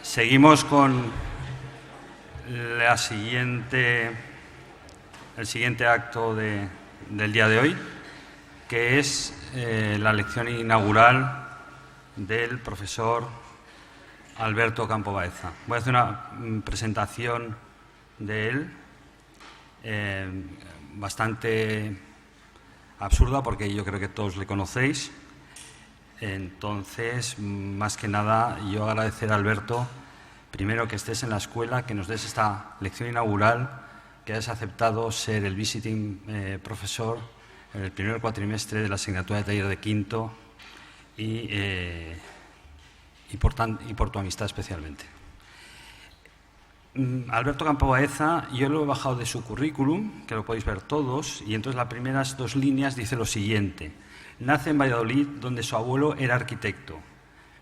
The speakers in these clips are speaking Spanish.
Seguimos con el siguiente acto del día de hoy, que es la lección inaugural del profesor Alberto Campo Baeza. Voy a hacer una presentación de él bastante absurda, porque yo creo que todos le conocéis. Entonces, más que nada, yo agradecer a Alberto, primero, que estés en la escuela, que nos des esta lección inaugural, que hayas aceptado ser el visiting profesor en el primer cuatrimestre de la asignatura de taller de quinto y por tu amistad especialmente. Alberto Campo Baeza, yo lo he bajado de su currículum, que lo podéis ver todos, y entonces las primeras dos líneas dice lo siguiente: nace en Valladolid, donde su abuelo era arquitecto.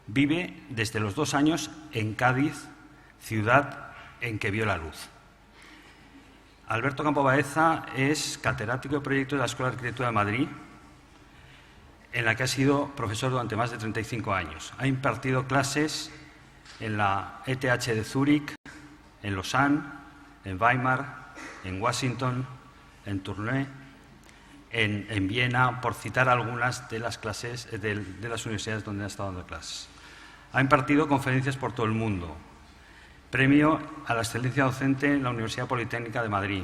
Vive desde los 2 años en Cádiz, ciudad en que vio la luz. Alberto Campo Baeza es catedrático de proyectos de la Escuela de Arquitectura de Madrid, en la que ha sido profesor durante más de 35 años. Ha impartido clases en la ETH de Zúrich, en Lausanne, en Weimar, en Washington, en Tournai, en Viena, por citar algunas de las clases de las universidades donde ha estado dando clases. Ha impartido conferencias por todo el mundo. Premio a la excelencia docente en la Universidad Politécnica de Madrid.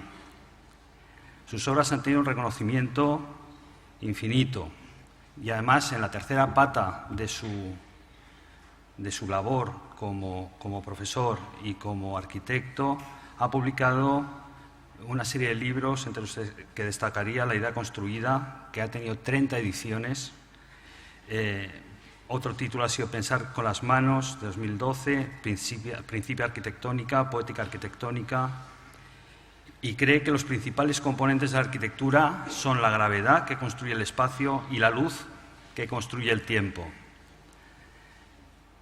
Sus obras han tenido un reconocimiento infinito y además, en la tercera pata de su labor como profesor y como arquitecto, ha publicado una serie de libros, entre los que destacaría La idea construida, que ha tenido 30 ediciones. Otro título ha sido Pensar con las manos, de 2012, Principia arquitectónica, Poética arquitectónica, y cree que los principales componentes de la arquitectura son la gravedad, que construye el espacio, y la luz, que construye el tiempo.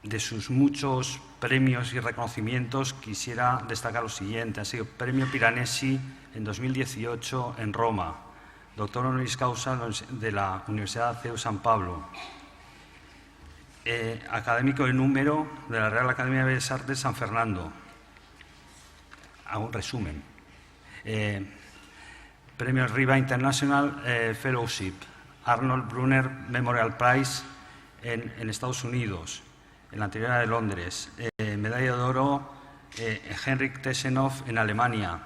De sus muchos premios y reconocimientos quisiera destacar lo siguiente: ha sido Premio Piranesi en 2018 en Roma, doctor honoris causa de la Universidad CEU San Pablo, académico de número de la Real Academia de Bellas Artes San Fernando. Hago un resumen. Premio Riva International Fellowship, Arnold Brunner Memorial Prize en Estados Unidos, en la anterior de Londres, medalla de oro Henrik Tessenhoff en Alemania,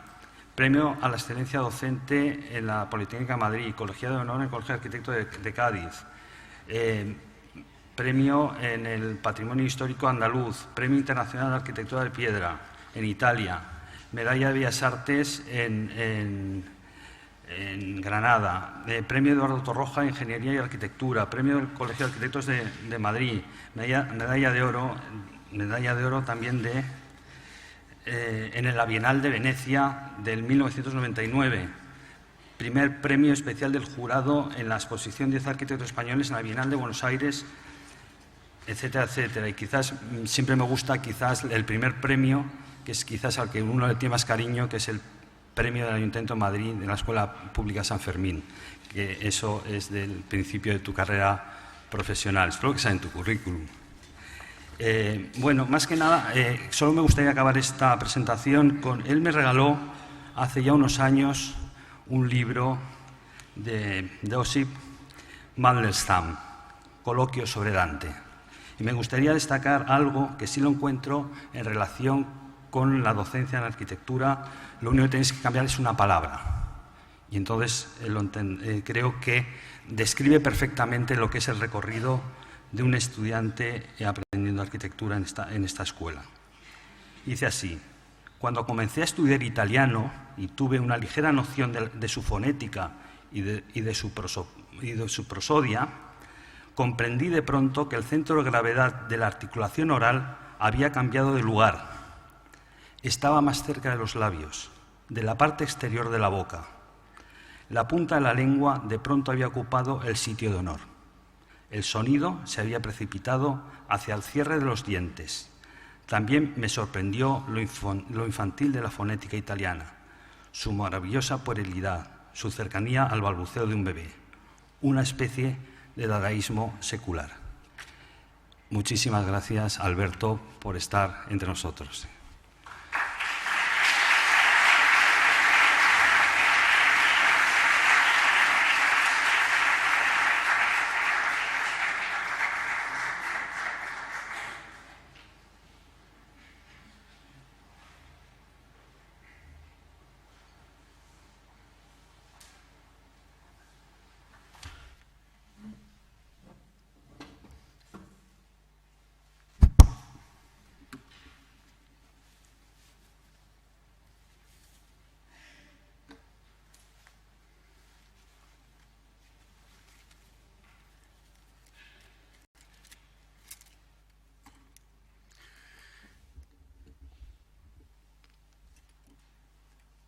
premio a la excelencia docente en la Politécnica de Madrid, colegiado de honor en el Colegio de Arquitectos de Cádiz, premio en el Patrimonio Histórico Andaluz, premio internacional de Arquitectura de Piedra en Italia, medalla de Bellas Artes en Granada, premio Eduardo Torroja en Ingeniería y Arquitectura, premio del Colegio de Arquitectos de Madrid, medalla de oro también en la Bienal de Venecia del 1999, primer premio especial del jurado en la exposición 10 arquitectos españoles en la Bienal de Buenos Aires, etcétera, etcétera. Y quizás, siempre me gusta el primer premio, que es quizás al que uno le tiene más cariño, que es el premio del Ayuntamiento de Madrid de la Escuela Pública San Fermín, que eso es del principio de tu carrera profesional. Espero que sea en tu currículum. Bueno, más que nada, solo me gustaría acabar esta presentación con... Él me regaló hace ya unos años un libro de Osip Mandelstam, Coloquio sobre Dante. Y me gustaría destacar algo que sí lo encuentro en relación con la docencia en la arquitectura. Lo único que tenéis que cambiar es una palabra. Y entonces creo que describe perfectamente lo que es el recorrido de un estudiante aprendiendo arquitectura en esta escuela. Dice así: cuando comencé a estudiar italiano y tuve una ligera noción de su fonética y de su prosodia, comprendí de pronto que el centro de gravedad de la articulación oral había cambiado de lugar. Estaba más cerca de los labios, de la parte exterior de la boca. La punta de la lengua de pronto había ocupado el sitio de honor. El sonido se había precipitado hacia el cierre de los dientes. También me sorprendió lo infantil de la fonética italiana, su maravillosa puerilidad, su cercanía al balbuceo de un bebé, una especie de dadaísmo secular. Muchísimas gracias, Alberto, por estar entre nosotros.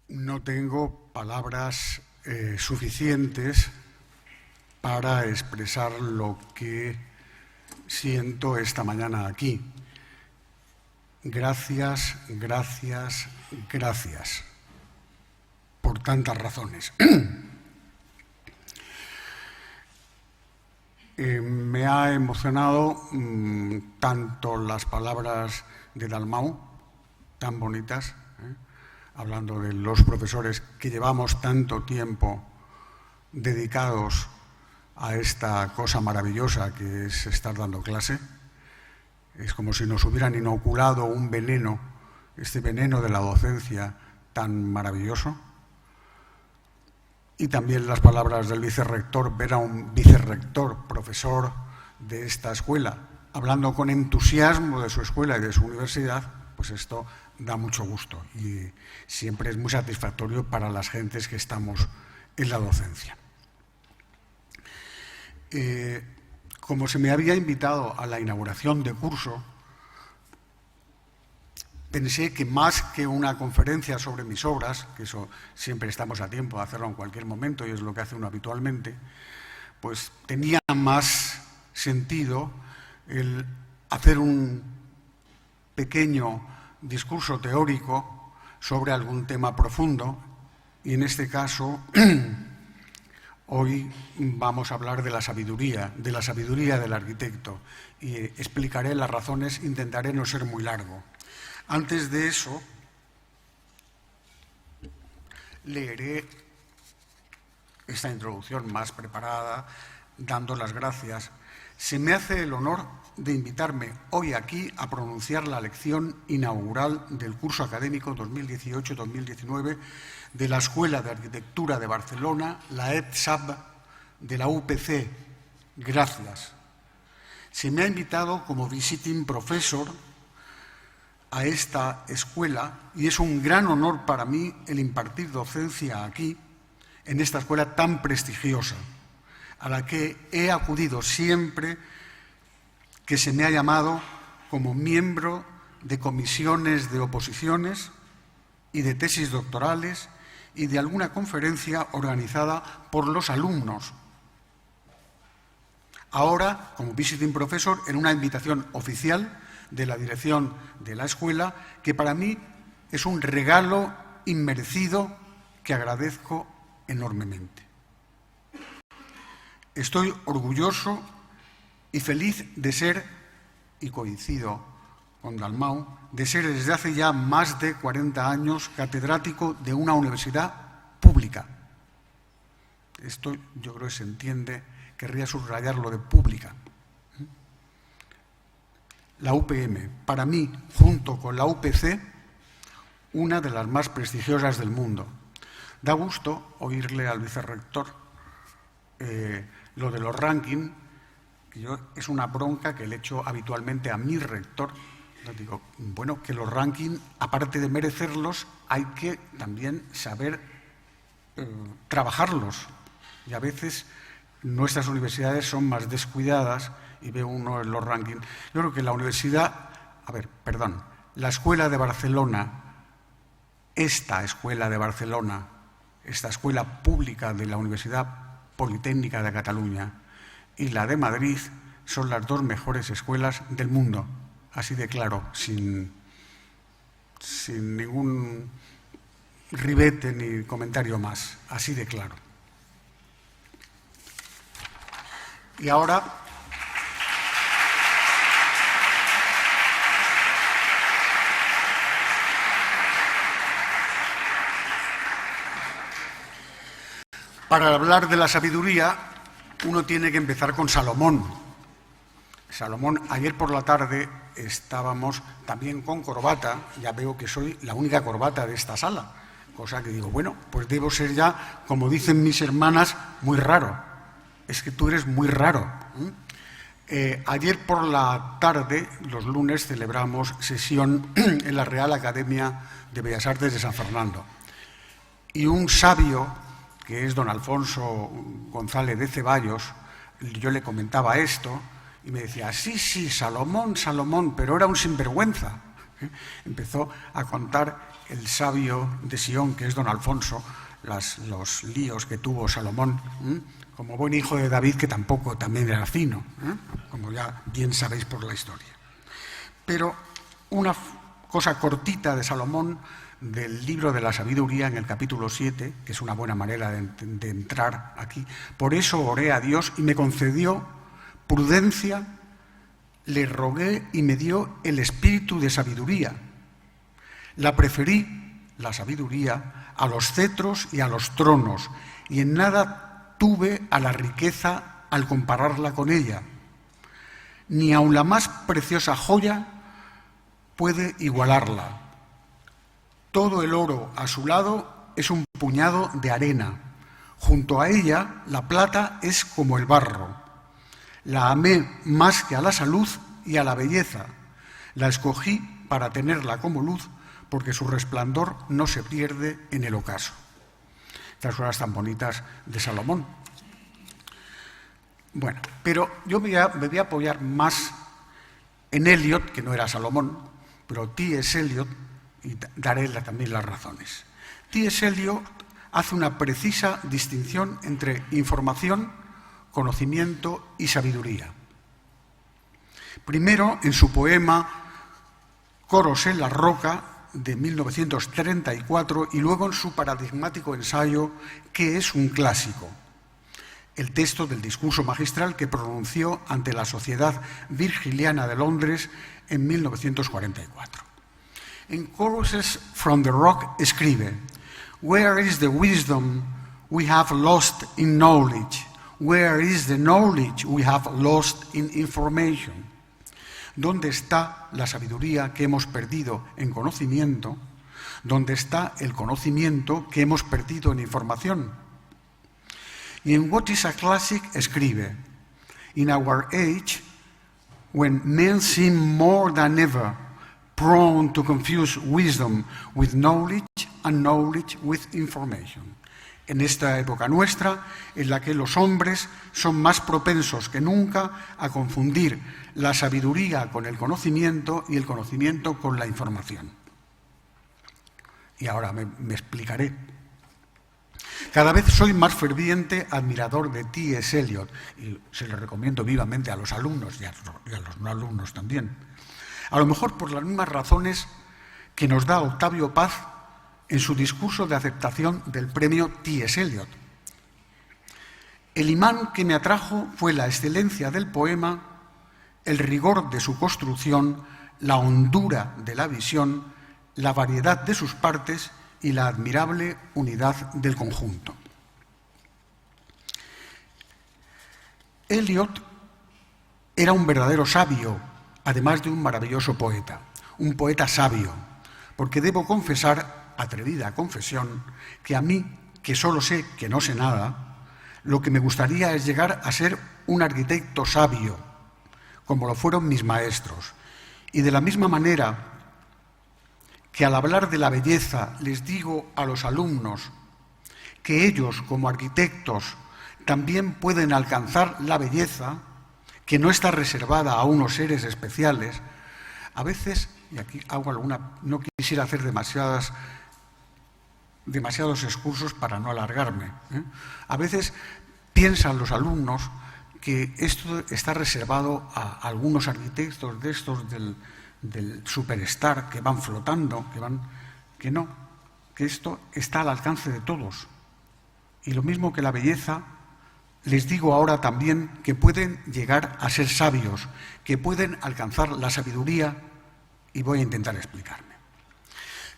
No tengo palabras suficientes para expresar lo que siento esta mañana aquí. Gracias, gracias, gracias, por tantas razones. Me ha emocionado tanto las palabras de Dalmau, tan bonitas, hablando de los profesores que llevamos tanto tiempo dedicados a esta cosa maravillosa que es estar dando clase. Es como si nos hubieran inoculado un veneno, este veneno de la docencia tan maravilloso. Y también las palabras del vicerrector, ver a un vicerrector, profesor de esta escuela, hablando con entusiasmo de su escuela y de su universidad, pues esto da mucho gusto y siempre es muy satisfactorio para las gentes que estamos en la docencia. Como se me había invitado a la inauguración de curso, pensé que más que una conferencia sobre mis obras, que eso siempre estamos a tiempo de hacerlo en cualquier momento y es lo que hace uno habitualmente, pues tenía más sentido el hacer un pequeño discurso teórico sobre algún tema profundo y en este caso hoy vamos a hablar de la sabiduría del arquitecto y explicaré las razones, intentaré no ser muy largo. Antes de eso, leeré esta introducción más preparada, dando las gracias. Se me hace el honor de invitarme hoy aquí a pronunciar la lección inaugural del curso académico 2018-2019 de la Escuela de Arquitectura de Barcelona, la EDSAB de la UPC. Gracias. Se me ha invitado como visiting professor a esta escuela y es un gran honor para mí el impartir docencia aquí, en esta escuela tan prestigiosa, a la que he acudido siempre que se me ha llamado como miembro de comisiones de oposiciones y de tesis doctorales y de alguna conferencia organizada por los alumnos. Ahora, como visiting professor, en una invitación oficial de la dirección de la escuela, que para mí es un regalo inmerecido que agradezco enormemente. Estoy orgulloso y feliz de ser, y coincido con Dalmau, de ser desde hace ya más de 40 años catedrático de una universidad pública. Esto yo creo que se entiende, querría subrayar lo de pública. La UPM, para mí, junto con la UPC, una de las más prestigiosas del mundo. Da gusto oírle al vicerrector lo de los rankings, que es una bronca que le echo habitualmente a mi rector. Yo digo, bueno, que los rankings, aparte de merecerlos, hay que también saber trabajarlos. Y a veces nuestras universidades son más descuidadas y ve uno en los rankings. Yo creo que la la Escuela de Barcelona, esta escuela pública de la Universidad Politécnica de Cataluña y la de Madrid son las dos mejores escuelas del mundo, así de claro, sin ningún ribete ni comentario más, así de claro. Y ahora Para hablar de la sabiduría, uno tiene que empezar con Salomón. Salomón, ayer por la tarde estábamos también con corbata, ya veo que soy la única corbata de esta sala, cosa que digo, bueno, pues debo ser ya, como dicen mis hermanas, muy raro. Es que tú eres muy raro. Ayer por la tarde, los lunes, celebramos sesión en la Real Academia de Bellas Artes de San Fernando. Y un sabio, que es don Alfonso González de Ceballos, yo le comentaba esto y me decía, sí, Salomón, pero era un sinvergüenza. Empezó a contar el sabio de Sion, que es don Alfonso, los líos que tuvo Salomón, como buen hijo de David, que tampoco también era fino, como ya bien sabéis por la historia. Pero una cosa cortita de Salomón, del libro de la sabiduría, en el capítulo 7, que es una buena manera de entrar aquí. Por eso oré a Dios y me concedió prudencia, le rogué y me dio el espíritu de sabiduría. La preferí, la sabiduría, a los cetros y a los tronos, y en nada tuve a la riqueza al compararla con ella. Ni aun la más preciosa joya puede igualarla. Todo el oro a su lado es un puñado de arena. Junto a ella, la plata es como el barro. La amé más que a la salud y a la belleza. La escogí para tenerla como luz, porque su resplandor no se pierde en el ocaso. Estas horas tan bonitas de Salomón. Bueno, pero yo me voy a apoyar más en Eliot, que no era Salomón, pero T.S. Eliot, y daré también las razones. T.S. Eliot hace una precisa distinción entre información, conocimiento y sabiduría. Primero, en su poema Coros en la roca, de 1934, y luego en su paradigmático ensayo ¿Qué es un clásico?, el texto del discurso magistral que pronunció ante la Sociedad Virgiliana de Londres en 1944. En Choruses from the Rock escribe: Where is the wisdom we have lost in knowledge? Where is the knowledge we have lost in information? ¿Dónde está la sabiduría que hemos perdido en conocimiento? ¿Dónde está el conocimiento que hemos perdido en información? Y en What is a Classic escribe: In our age, when men seem more than ever prone to confuse wisdom with knowledge and knowledge with information. En esta época nuestra, en la que los hombres son más propensos que nunca a confundir la sabiduría con el conocimiento y el conocimiento con la información. Y ahora me explicaré. Cada vez soy más ferviente admirador de T.S. Eliot, y se lo recomiendo vivamente a los alumnos y a los no alumnos también. A lo mejor por las mismas razones que nos da Octavio Paz en su discurso de aceptación del premio T.S. Eliot. El imán que me atrajo fue la excelencia del poema, el rigor de su construcción, la hondura de la visión, la variedad de sus partes y la admirable unidad del conjunto. Eliot era un verdadero sabio, además de un maravilloso poeta, un poeta sabio, porque debo confesar, atrevida confesión, que a mí, que solo sé que no sé nada, lo que me gustaría es llegar a ser un arquitecto sabio, como lo fueron mis maestros, y de la misma manera que al hablar de la belleza les digo a los alumnos que ellos, como arquitectos, también pueden alcanzar la belleza, que no está reservada a unos seres especiales. A veces, y aquí hago no quisiera hacer demasiados excursos para no alargarme, a veces piensan los alumnos que esto está reservado a algunos arquitectos de estos del superstar que van flotando, que no, que esto está al alcance de todos. Y lo mismo que la belleza, les digo ahora también que pueden llegar a ser sabios, que pueden alcanzar la sabiduría, y voy a intentar explicarme.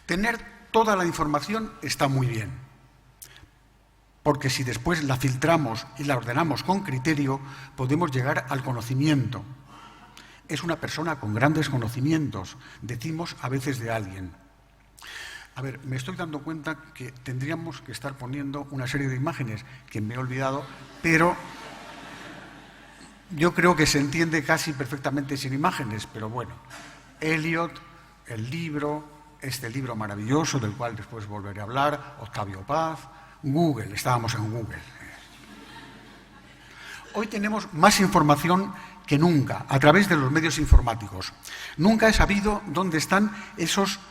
Tener toda la información está muy bien. porque si después la filtramos y la ordenamos con criterio, podemos llegar al conocimiento. Es una persona con grandes conocimientos, decimos a veces de alguien. A ver, me estoy dando cuenta que tendríamos que estar poniendo una serie de imágenes que me he olvidado, pero yo creo que se entiende casi perfectamente sin imágenes, pero bueno. Eliot, el libro, este libro maravilloso del cual después volveré a hablar, Octavio Paz, Google, estábamos en Google. Hoy tenemos más información que nunca a través de los medios informáticos. Nunca he sabido dónde están esos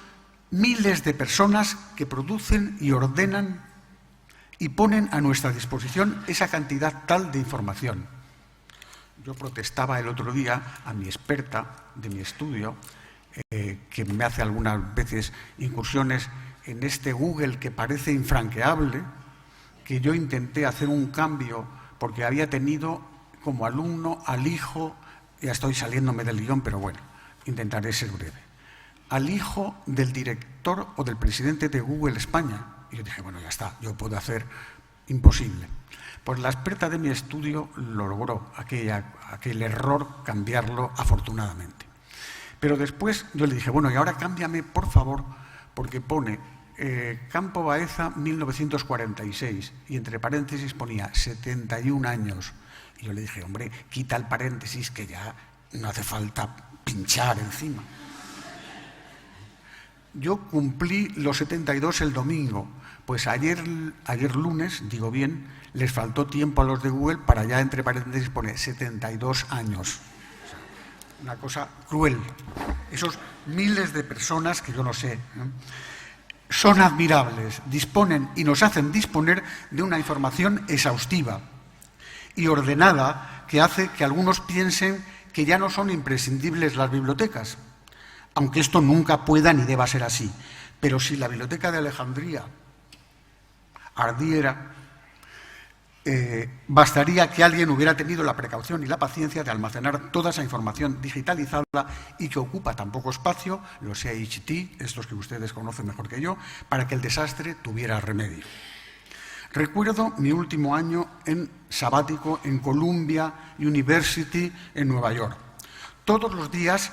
miles de personas que producen y ordenan y ponen a nuestra disposición esa cantidad tal de información. Yo protestaba el otro día a mi experta de mi estudio, que me hace algunas veces incursiones en este Google que parece infranqueable, que yo intenté hacer un cambio porque había tenido como alumno al hijo, ya estoy saliéndome del guión, pero bueno, intentaré ser breve, al hijo del director o del presidente de Google España. Y yo dije, bueno, ya está, yo puedo hacer imposible. Pues la experta de mi estudio lo logró, aquel error, cambiarlo afortunadamente. Pero después yo le dije, bueno, y ahora cámbiame, por favor, porque pone Campo Baeza 1946 y entre paréntesis ponía 71 años. Y yo le dije, hombre, quita el paréntesis que ya no hace falta pinchar encima. Yo cumplí los 72 el domingo, pues ayer lunes, digo bien, les faltó tiempo a los de Google para ya entre paréntesis poner 72 años. O sea, una cosa cruel. Esos miles de personas que yo no sé, ¿no? Son admirables, disponen y nos hacen disponer de una información exhaustiva y ordenada que hace que algunos piensen que ya no son imprescindibles las bibliotecas, aunque esto nunca pueda ni deba ser así. Pero si la Biblioteca de Alejandría ardiera, bastaría que alguien hubiera tenido la precaución y la paciencia de almacenar toda esa información digitalizada y que ocupa tan poco espacio, los CHT, estos que ustedes conocen mejor que yo, para que el desastre tuviera remedio. Recuerdo mi último año en sabático en Columbia University en Nueva York. Todos los días,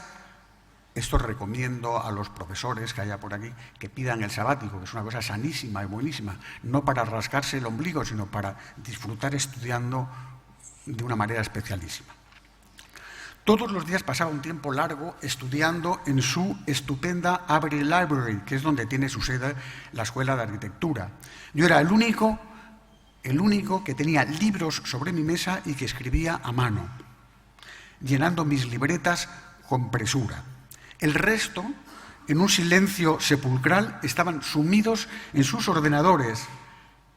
esto recomiendo a los profesores que haya por aquí, que pidan el sabático, que es una cosa sanísima y buenísima, no para rascarse el ombligo, sino para disfrutar estudiando de una manera especialísima. Todos los días pasaba un tiempo largo estudiando en su estupenda Avery Library, que es donde tiene su sede la Escuela de Arquitectura. Yo era el único que tenía libros sobre mi mesa y que escribía a mano, llenando mis libretas con presura. El resto, en un silencio sepulcral, estaban sumidos en sus ordenadores,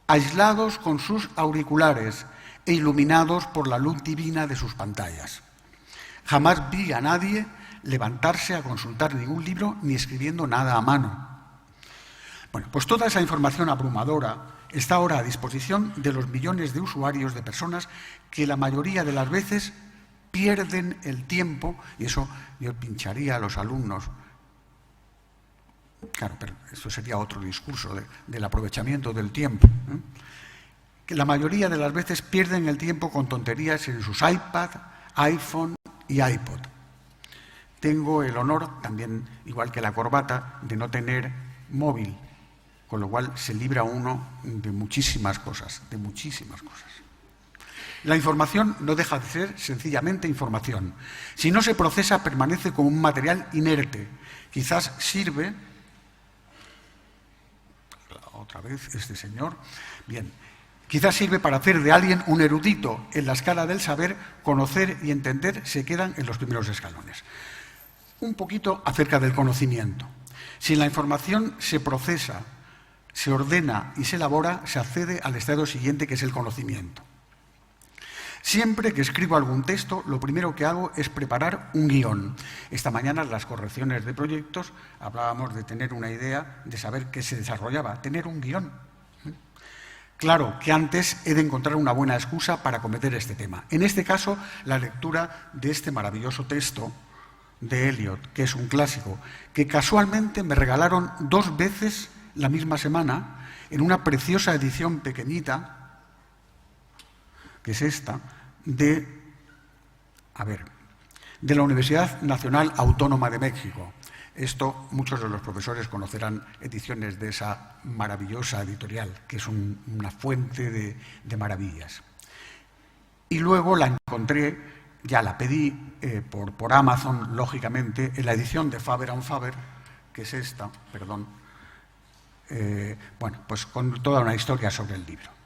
aislados con sus auriculares e iluminados por la luz divina de sus pantallas. Jamás vi a nadie levantarse a consultar ningún libro ni escribiendo nada a mano. Bueno, pues toda esa información abrumadora está ahora a disposición de los millones de usuarios, de personas que la mayoría de las veces pierden el tiempo, y eso yo pincharía a los alumnos. Claro, pero esto sería otro discurso del aprovechamiento del tiempo, ¿eh? Que la mayoría de las veces pierden el tiempo con tonterías en sus iPad, iPhone y iPod. Tengo el honor, también igual que la corbata, de no tener móvil, con lo cual se libra uno de muchísimas cosas, La información no deja de ser sencillamente información. Si no se procesa, permanece como un material inerte. Quizás sirve, otra vez este señor, bien, quizás sirve para hacer de alguien un erudito. En la escala del saber, conocer y entender se quedan en los primeros escalones. Un poquito acerca del conocimiento. Si la información se procesa, se ordena y se elabora, se accede al estado siguiente, que es el conocimiento. Siempre que escribo algún texto, lo primero que hago es preparar un guión. Esta mañana en las correcciones de proyectos hablábamos de tener una idea, de saber qué se desarrollaba, tener un guión. Claro que antes he de encontrar una buena excusa para cometer este tema. En este caso, la lectura de este maravilloso texto de Eliot, que es un clásico, que casualmente me regalaron 2 veces la misma semana en una preciosa edición pequeñita que es esta, de la Universidad Nacional Autónoma de México. Esto, muchos de los profesores conocerán ediciones de esa maravillosa editorial, que es una fuente de maravillas. Y luego la encontré, ya la pedí por Amazon, lógicamente, en la edición de Faber & Faber, que es esta, perdón, bueno, pues con toda una historia sobre el libro.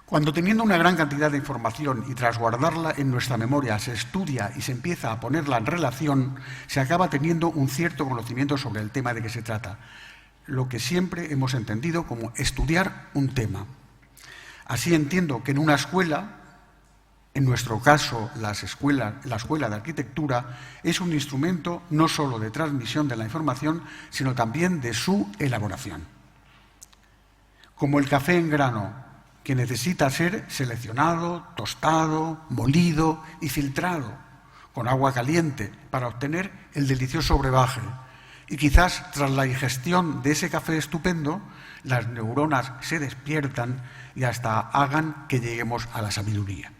Cuando teniendo una gran cantidad de información y tras guardarla en nuestra memoria se estudia y se empieza a ponerla en relación, se acaba teniendo un cierto conocimiento sobre el tema de que se trata, lo que siempre hemos entendido como estudiar un tema. Así entiendo que en una escuela, en nuestro caso la escuela de arquitectura, es un instrumento no solo de transmisión de la información, sino también de su elaboración. Como el café en grano, que necesita ser seleccionado, tostado, molido y filtrado con agua caliente para obtener el delicioso brebaje. Y quizás tras la ingestión de ese café estupendo, las neuronas se despiertan y hasta hagan que lleguemos a la sabiduría.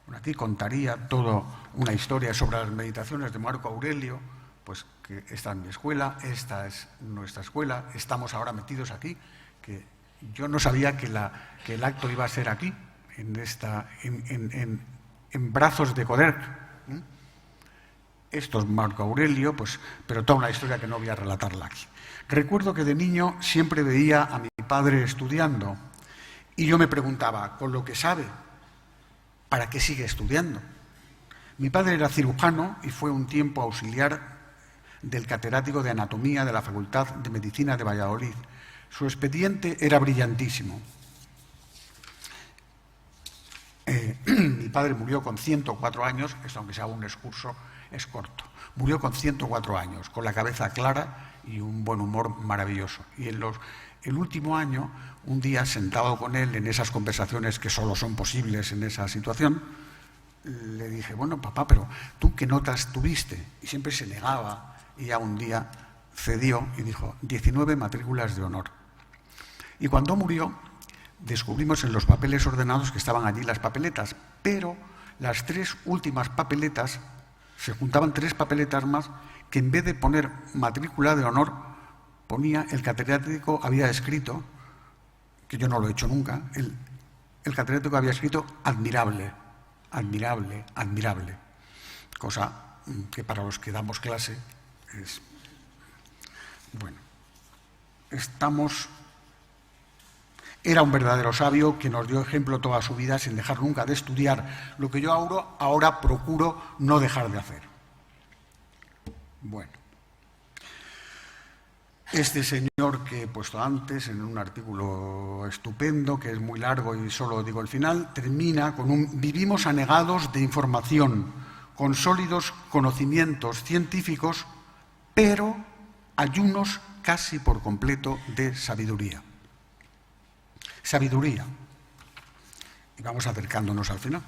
Bueno, aquí contaría toda una historia sobre las meditaciones de Marco Aurelio, pues que esta es mi escuela, esta es nuestra escuela, estamos ahora metidos aquí, que yo no sabía que el acto iba a ser aquí, en brazos de Coderc. Esto es Marco Aurelio, pues, pero toda una historia que no voy a relatarla aquí. Recuerdo que de niño siempre veía a mi padre estudiando y yo me preguntaba, con lo que sabe, ¿para qué sigue estudiando? Mi padre era cirujano y fue un tiempo auxiliar del catedrático de Anatomía de la Facultad de Medicina de Valladolid. Su expediente era brillantísimo. Mi padre murió con 104 años, esto aunque sea un excurso, es corto. Murió con 104 años, con la cabeza clara y un buen humor maravilloso. Y el último año, un día sentado con él en esas conversaciones que solo son posibles en esa situación, le dije, bueno, papá, pero ¿tú qué notas tuviste? Y siempre se negaba y ya un día cedió y dijo, 19 matrículas de honor. Y cuando murió, descubrimos en los papeles ordenados que estaban allí las papeletas, pero las 3 últimas papeletas, se juntaban 3 papeletas más, que en vez de poner matrícula de honor, ponía, el catedrático había escrito, que yo no lo he hecho nunca, el catedrático había escrito admirable, admirable, admirable, cosa que para los que damos clase es... Bueno, Era un verdadero sabio que nos dio ejemplo toda su vida sin dejar nunca de estudiar, lo que yo ahora procuro no dejar de hacer. Bueno, este señor que he puesto antes en un artículo estupendo, que es muy largo y solo digo el final, termina con un vivimos anegados de información, con sólidos conocimientos científicos, pero ayunos casi por completo de sabiduría. Sabiduría. Y vamos acercándonos al final.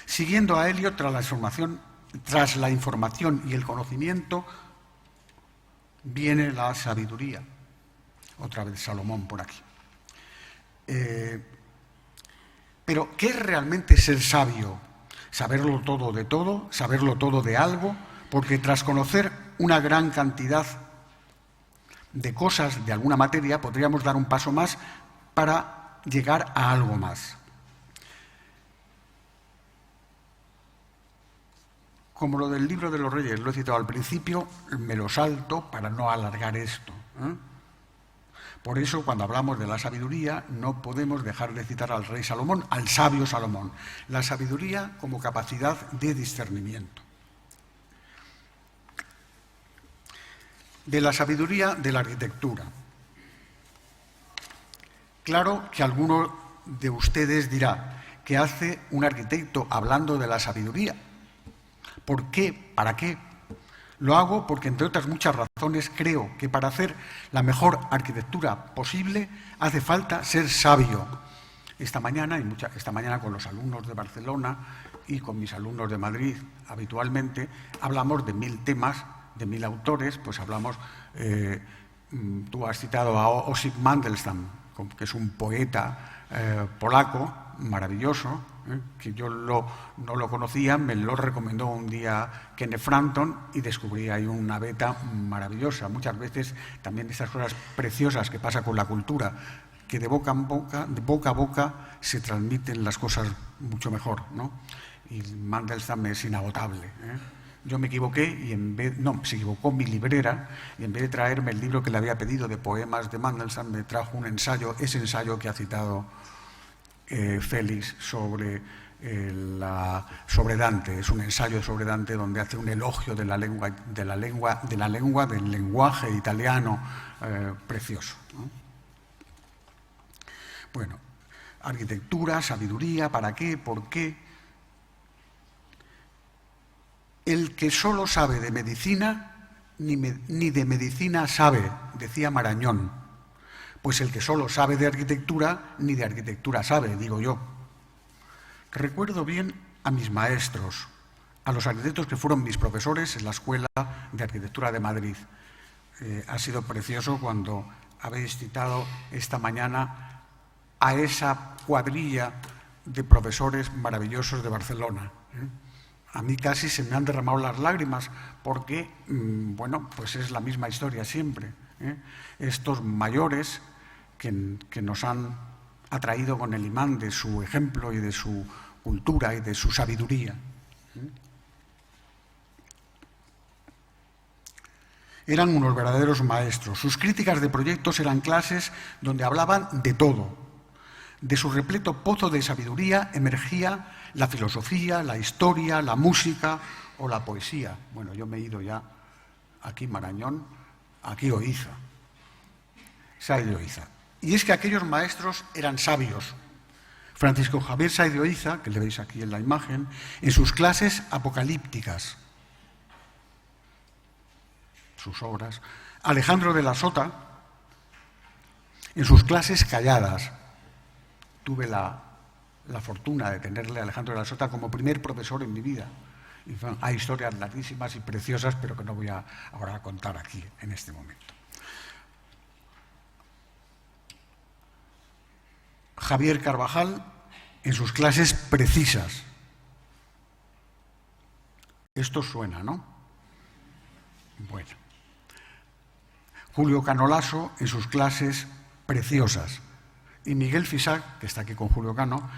Siguiendo a Elliot tras la información y el conocimiento, viene la sabiduría. Otra vez Salomón por aquí. Pero, ¿qué es realmente ser sabio? ¿Saberlo todo de todo? ¿Saberlo todo de algo? Porque tras conocer una gran cantidad de cosas de alguna materia, podríamos dar un paso más para llegar a algo más. Como lo del libro de los reyes, lo he citado al principio, me lo salto para no alargar esto. Por eso, cuando hablamos de la sabiduría, no podemos dejar de citar al rey Salomón, al sabio Salomón. La sabiduría como capacidad de discernimiento. De la sabiduría de la arquitectura. Claro que alguno de ustedes dirá, ¿qué hace un arquitecto hablando de la sabiduría? ¿Por qué? ¿Para qué? Lo hago porque, entre otras muchas razones, creo que para hacer la mejor arquitectura posible hace falta ser sabio. Esta mañana con los alumnos de Barcelona y con mis alumnos de Madrid, habitualmente, hablamos de 1000 temas, de 1000 autores, pues hablamos Tú has citado a Osip Mandelstam, que es un poeta polaco maravilloso, que yo no lo conocía, me lo recomendó un día Kenneth Frampton y descubrí ahí una beta maravillosa. Muchas veces también estas cosas preciosas que pasa con la cultura, que de boca a boca se transmiten las cosas mucho mejor, ¿no? Y Mandelstam es inagotable, Yo me equivoqué y se equivocó mi librera, y en vez de traerme el libro que le había pedido de poemas de Mandelstam, me trajo un ensayo, ese ensayo que ha citado Félix sobre Dante. Es un ensayo sobre Dante donde hace un elogio del lenguaje italiano precioso, ¿no? Bueno, arquitectura, sabiduría, ¿para qué? ¿Por qué? El que solo sabe de medicina, ni de medicina sabe, decía Marañón. Pues el que solo sabe de arquitectura, ni de arquitectura sabe, digo yo. Recuerdo bien a mis maestros, a los arquitectos que fueron mis profesores en la Escuela de Arquitectura de Madrid. Ha sido precioso cuando habéis citado esta mañana a esa cuadrilla de profesores maravillosos de Barcelona. A mí casi se me han derramado las lágrimas porque, bueno, pues es la misma historia siempre. Estos mayores que nos han atraído con el imán de su ejemplo y de su cultura y de su sabiduría. Eran unos verdaderos maestros. Sus críticas de proyectos eran clases donde hablaban de todo. De su repleto pozo de sabiduría emergía la filosofía, la historia, la música o la poesía. Bueno, yo me he ido ya, aquí Marañón, aquí Oiza, Sáez de Oiza. Y es que aquellos maestros eran sabios. Francisco Javier Sáez de Oiza, que le veis aquí en la imagen, en sus clases apocalípticas, sus obras. Alejandro de la Sota, en sus clases calladas. Tuve la fortuna de tenerle a Alejandro de la Sota como primer profesor en mi vida. Y hay historias larguísimas y preciosas, pero que no voy ahora a contar aquí, en este momento. Javier Carvajal, en sus clases precisas. Esto suena, ¿no? Bueno. Julio Cano en sus clases preciosas. Y Miguel Fisac, que está aquí con Julio Cano,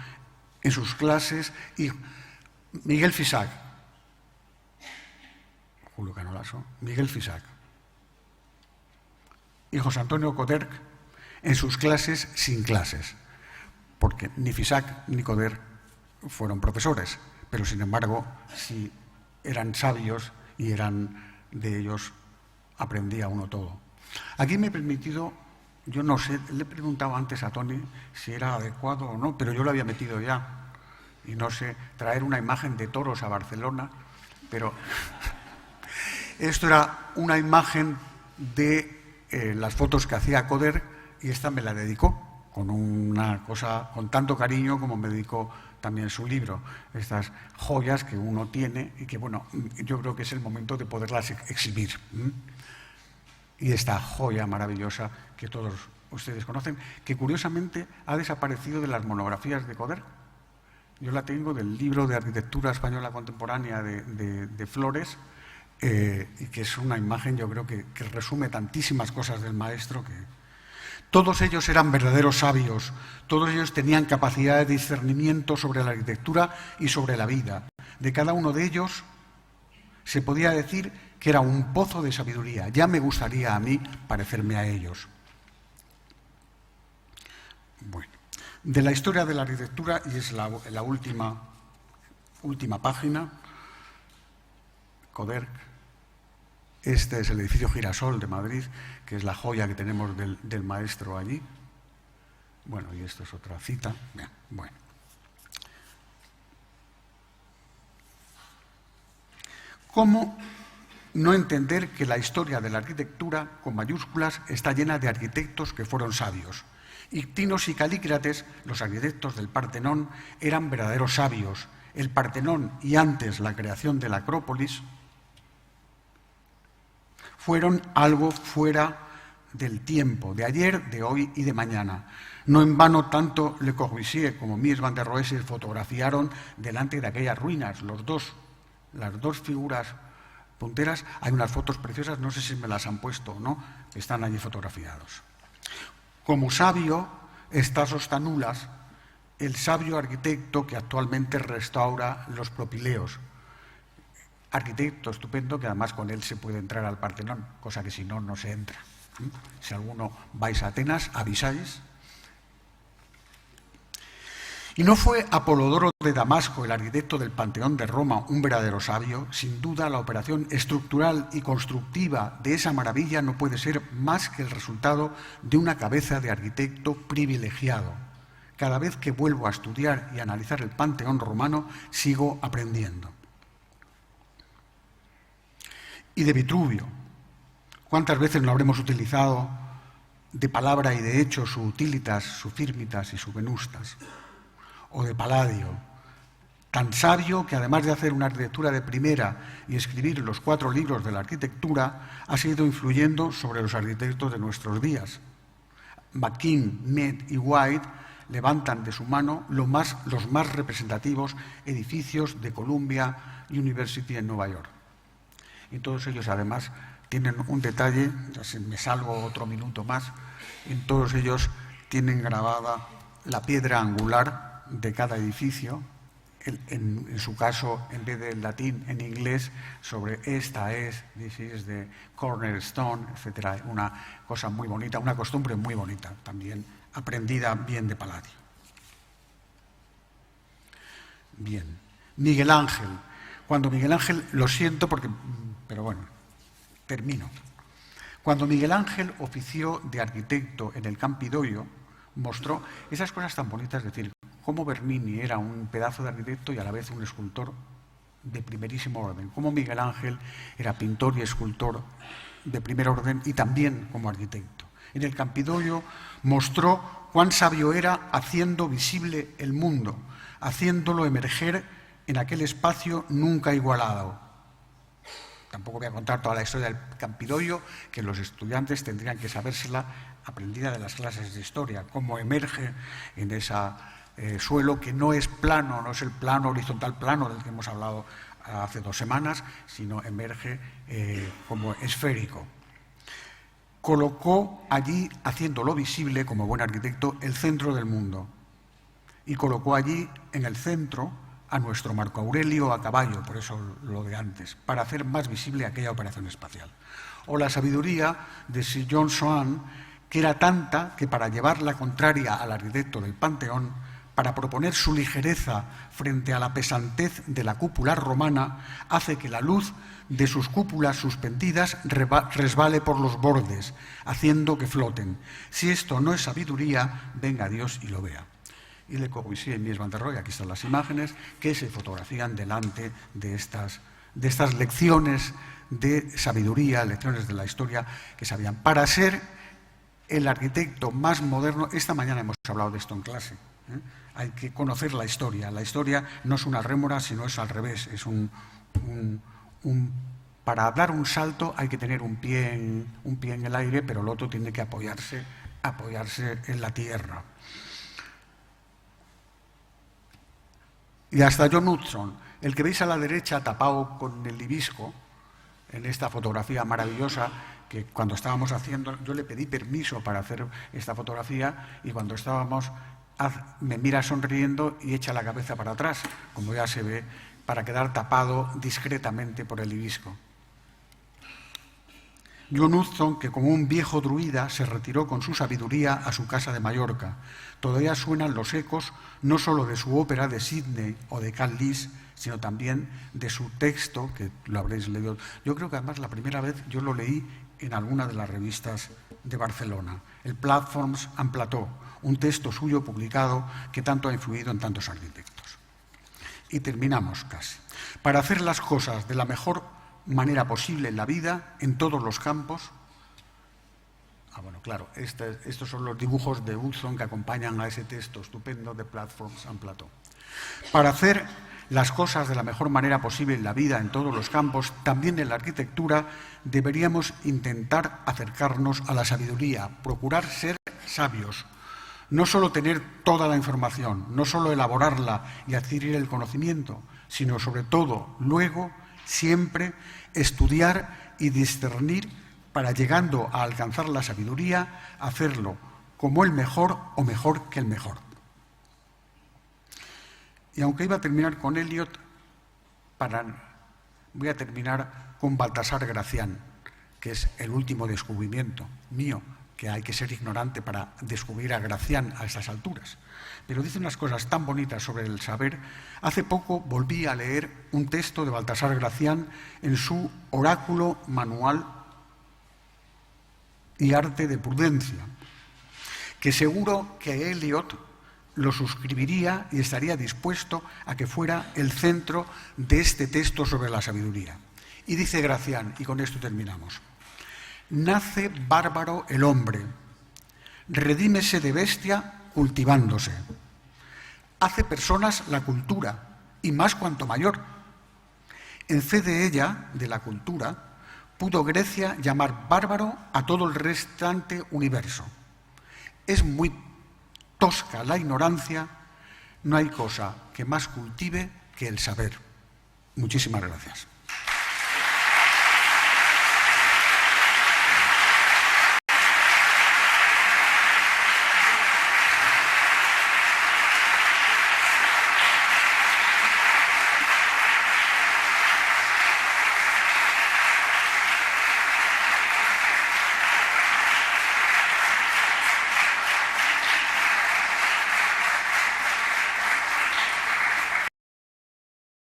en sus clases, y Miguel Fisac, Julio Cano Lasso, Miguel Fisac, y José Antonio Coderch en sus clases sin clases, porque ni Fisac ni Coderch fueron profesores, pero sin embargo sí eran sabios y de ellos aprendía uno todo. Aquí me he permitido, yo no sé, le he preguntado antes a Tony si era adecuado o no, pero yo lo había metido ya. Y no sé, traer una imagen de toros a Barcelona, pero esto era una imagen de las fotos que hacía Coderch y esta me la dedicó con una cosa, con tanto cariño como me dedicó también su libro. Estas joyas que uno tiene y que, bueno, yo creo que es el momento de poderlas exhibir. Y esta joya maravillosa que todos ustedes conocen, que curiosamente ha desaparecido de las monografías de Coderch. Yo la tengo del libro de Arquitectura Española Contemporánea de Flores, y que es una imagen, yo creo que resume tantísimas cosas del maestro que... Todos ellos eran verdaderos sabios, todos ellos tenían capacidad de discernimiento sobre la arquitectura y sobre la vida. De cada uno de ellos se podía decir que era un pozo de sabiduría. Ya me gustaría a mí parecerme a ellos. Bueno, de la historia de la arquitectura, y es la última página, Coderch. Este es el edificio Girasol de Madrid, que es la joya que tenemos del maestro allí. Bueno, y esto es otra cita. Bien, bueno. ¿Cómo no entender que la historia de la arquitectura, con mayúsculas, está llena de arquitectos que fueron sabios? Ictinos y Calícrates, los arquitectos del Partenón, eran verdaderos sabios. El Partenón y antes la creación de la Acrópolis fueron algo fuera del tiempo, de ayer, de hoy y de mañana. No en vano tanto Le Corbusier como Mies van der Rohe se fotografiaron delante de aquellas ruinas, las dos figuras punteras. Hay unas fotos preciosas, no sé si me las han puesto o no, que están allí fotografiados. Como sabio está Sostanulas, el sabio arquitecto que actualmente restaura los Propileos. Arquitecto estupendo que además con él se puede entrar al Partenón, cosa que si no, no se entra. Si alguno vais a Atenas, avisáis. Y no fue Apolodoro de Damasco, el arquitecto del Panteón de Roma, un verdadero sabio. Sin duda, la operación estructural y constructiva de esa maravilla no puede ser más que el resultado de una cabeza de arquitecto privilegiado. Cada vez que vuelvo a estudiar y analizar el Panteón romano, sigo aprendiendo. Y de Vitruvio. ¿Cuántas veces no habremos utilizado de palabra y de hecho su utilitas, su firmitas y su venustas? O de Palladio, tan sabio que además de hacer una arquitectura de primera y escribir los 4 libros de la arquitectura, ha seguido influyendo sobre los arquitectos de nuestros días. McKean, Mead y White levantan de su mano los más representativos edificios de Columbia University en Nueva York. Y todos ellos además tienen un detalle, ya si me salgo otro minuto más, en todos ellos tienen grabada la piedra angular de cada edificio, en su caso, en vez del latín, en inglés, sobre esta es, this is the cornerstone, etc. Una cosa muy bonita, una costumbre muy bonita, también aprendida bien de Palladio. Bien, Miguel Ángel. Cuando Miguel Ángel, lo siento pero bueno, termino. Cuando Miguel Ángel ofició de arquitecto en el Campidoglio, mostró esas cosas tan bonitas, es decir, cómo Bernini era un pedazo de arquitecto y a la vez un escultor de primerísimo orden, cómo Miguel Ángel era pintor y escultor de primer orden y también como arquitecto. En el Campidoglio mostró cuán sabio era haciendo visible el mundo, haciéndolo emerger en aquel espacio nunca igualado. Tampoco voy a contar toda la historia del Campidoglio, que los estudiantes tendrían que sabérsela aprendida de las clases de historia, cómo emerge en ese suelo que no es plano, no es el plano horizontal plano del que hemos hablado hace 2 semanas, sino emerge como esférico. Colocó allí, haciéndolo visible como buen arquitecto, el centro del mundo. Y colocó allí, en el centro, a nuestro Marco Aurelio a caballo, por eso lo de antes, para hacer más visible aquella operación espacial. O la sabiduría de Sir John Soane, que era tanta que para llevar la contraria al arquitecto del Panteón, para proponer su ligereza frente a la pesantez de la cúpula romana, hace que la luz de sus cúpulas suspendidas resbale por los bordes, haciendo que floten. Si esto no es sabiduría, venga Dios y lo vea. Y Le Corbusier y Mies van der Rohe, aquí están las imágenes, que se fotografían delante de estas lecciones de sabiduría, lecciones de la historia que sabían. Para ser el arquitecto más moderno, esta mañana hemos hablado de esto en clase, hay que conocer la historia. La historia no es una rémora, sino es al revés. Es para dar un salto hay que tener un pie en el aire, pero el otro tiene que apoyarse en la tierra. Y hasta John Hudson, el que veis a la derecha tapado con el libisco, en esta fotografía maravillosa, que cuando estábamos haciendo, yo le pedí permiso para hacer esta fotografía y cuando estábamos, me mira sonriendo y echa la cabeza para atrás, como ya se ve, para quedar tapado discretamente por el libisco. John Hudson, que como un viejo druida se retiró con su sabiduría a su casa de Mallorca. Todavía suenan los ecos no solo de su ópera de Sydney o de Cal Lis, sino también de su texto, que lo habréis leído. Yo creo que además la primera vez yo lo leí en alguna de las revistas de Barcelona, el Platforms and Plateau, un texto suyo publicado que tanto ha influido en tantos arquitectos. Y terminamos casi. Para hacer las cosas de la mejor manera posible en la vida, en todos los campos. Bueno, claro, estos son los dibujos de Hudson que acompañan a ese texto estupendo de Platforms and Plateau. Para hacer las cosas de la mejor manera posible en la vida, en todos los campos, también en la arquitectura, deberíamos intentar acercarnos a la sabiduría, procurar ser sabios, no solo tener toda la información, no solo elaborarla y adquirir el conocimiento, sino sobre todo, luego, siempre estudiar y discernir para, llegando a alcanzar la sabiduría, hacerlo como el mejor o mejor que el mejor. Y aunque iba a terminar con Eliot, voy a terminar con Baltasar Gracián, que es el último descubrimiento mío, que hay que ser ignorante para descubrir a Gracián a estas alturas. Pero dice unas cosas tan bonitas sobre el saber. Hace poco volví a leer un texto de Baltasar Gracián en su Oráculo, Manual y Arte de Prudencia, que seguro que Eliot lo suscribiría y estaría dispuesto a que fuera el centro de este texto sobre la sabiduría. Y dice Gracián, y con esto terminamos: nace bárbaro el hombre, redímese de bestia cultivándose. Hace personas la cultura, y más cuanto mayor. En fe de ella, de la cultura, pudo Grecia llamar bárbaro a todo el restante universo. Es muy tosca la ignorancia, no hay cosa que más cultive que el saber. Muchísimas gracias.